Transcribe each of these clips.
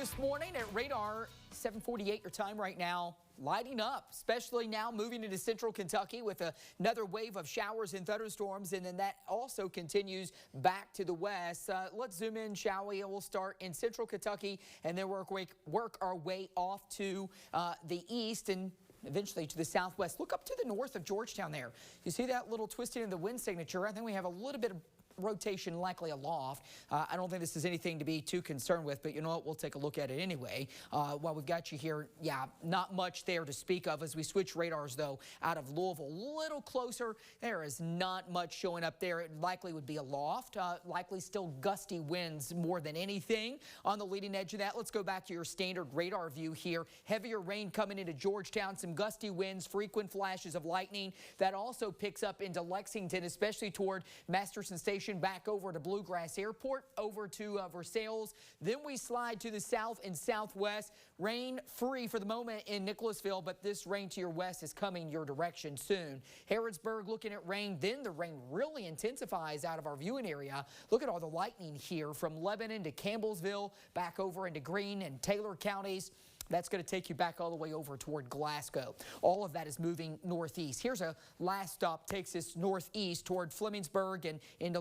this morning at radar 7:48 your time right now, lighting up, especially now moving into central Kentucky with another wave of showers and thunderstorms, and then that also continues back to the west. Let's zoom in, shall we? We'll start in central Kentucky and then work our way off to the east and eventually to the southwest. Look up to the north of Georgetown there. You see that little twisting of the wind signature? I think we have a little bit of rotation likely aloft. I don't think this is anything to be too concerned with, but you know what? We'll take a look at it anyway. While we've got you here, yeah, not much there to speak of as we switch radars, though, out of Louisville. A little closer, there is not much showing up there. It likely would be aloft, likely still gusty winds more than anything on the leading edge of that. Let's go back to your standard radar view here. Heavier rain coming into Georgetown, some gusty winds, frequent flashes of lightning. That also picks up into Lexington, especially toward Masterson Station, back over to Bluegrass Airport, over to Versailles. Then we slide to the south and southwest. Rain free for the moment in Nicholasville, but this rain to your west is coming your direction soon. Harrodsburg looking at rain, then the rain really intensifies out of our viewing area. Look at all the lightning here from Lebanon to Campbellsville, back over into Greene and Taylor counties. That's going to take you back all the way over toward Glasgow. All of that is moving northeast. Here's a last stop, takes us northeast toward Flemingsburg and into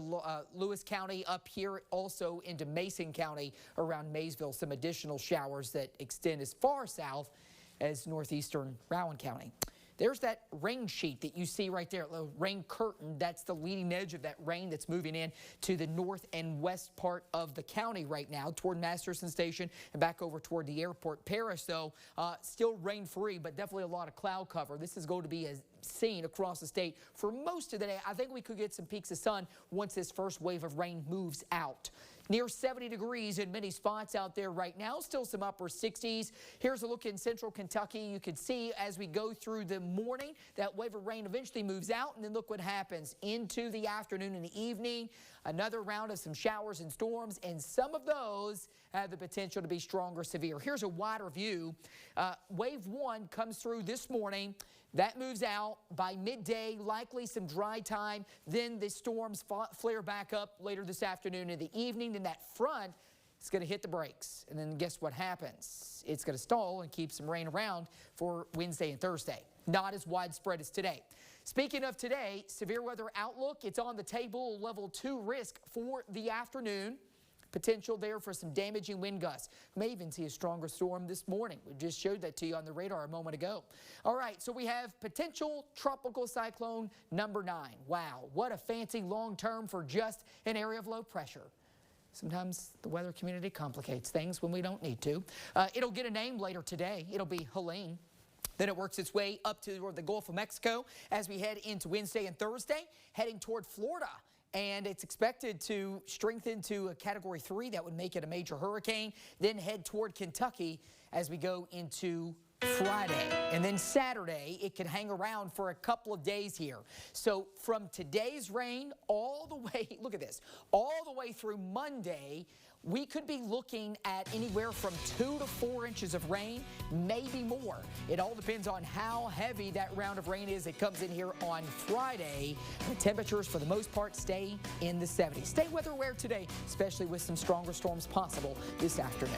Lewis County, up here also into Mason County around Maysville. Some additional showers that extend as far south as northeastern Rowan County. There's that rain sheet that you see right there, the rain curtain. That's the leading edge of that rain that's moving in to the north and west part of the county right now toward Masterson Station and back over toward the airport. Paris, though, still rain free, but definitely a lot of cloud cover. This is going to be seen across the state for most of the day. I think we could get some peaks of sun once this first wave of rain moves out. Near 70 degrees in many spots out there right now, still some upper 60s. Here's a look in central Kentucky. You can see as we go through the morning, that wave of rain eventually moves out, and then look what happens into the afternoon and the evening. Another round of some showers and storms, and some of those have the potential to be strong or severe. Here's a wider view. Wave 1 comes through this morning. That moves out by midday, likely some dry time. Then the storms flare back up later this afternoon and the evening. And that front is going to hit the brakes. And then guess what happens? It's going to stall and keep some rain around for Wednesday and Thursday. Not as widespread as today. Speaking of today, severe weather outlook. It's on the table, level 2 risk for the afternoon. Potential there for some damaging wind gusts. May even see a stronger storm this morning. We just showed that to you on the radar a moment ago. All right, so we have potential tropical cyclone number 9. Wow, what a fancy long term for just an area of low pressure. Sometimes the weather community complicates things when we don't need to. It'll get a name later today. It'll be Helene. Then it works its way up to the Gulf of Mexico as we head into Wednesday and Thursday, heading toward Florida. And it's expected to strengthen to a Category 3. That would make it a major hurricane. Then head toward Kentucky as we go into Friday. And then Saturday, it could hang around for a couple of days here. So from today's rain all the way, look at this, all the way through Monday, we could be looking at anywhere from 2 to 4 inches of rain, maybe more. It all depends on how heavy that round of rain is that comes in here on Friday. The temperatures, for the most part, stay in the 70s. Stay weather aware today, especially with some stronger storms possible this afternoon.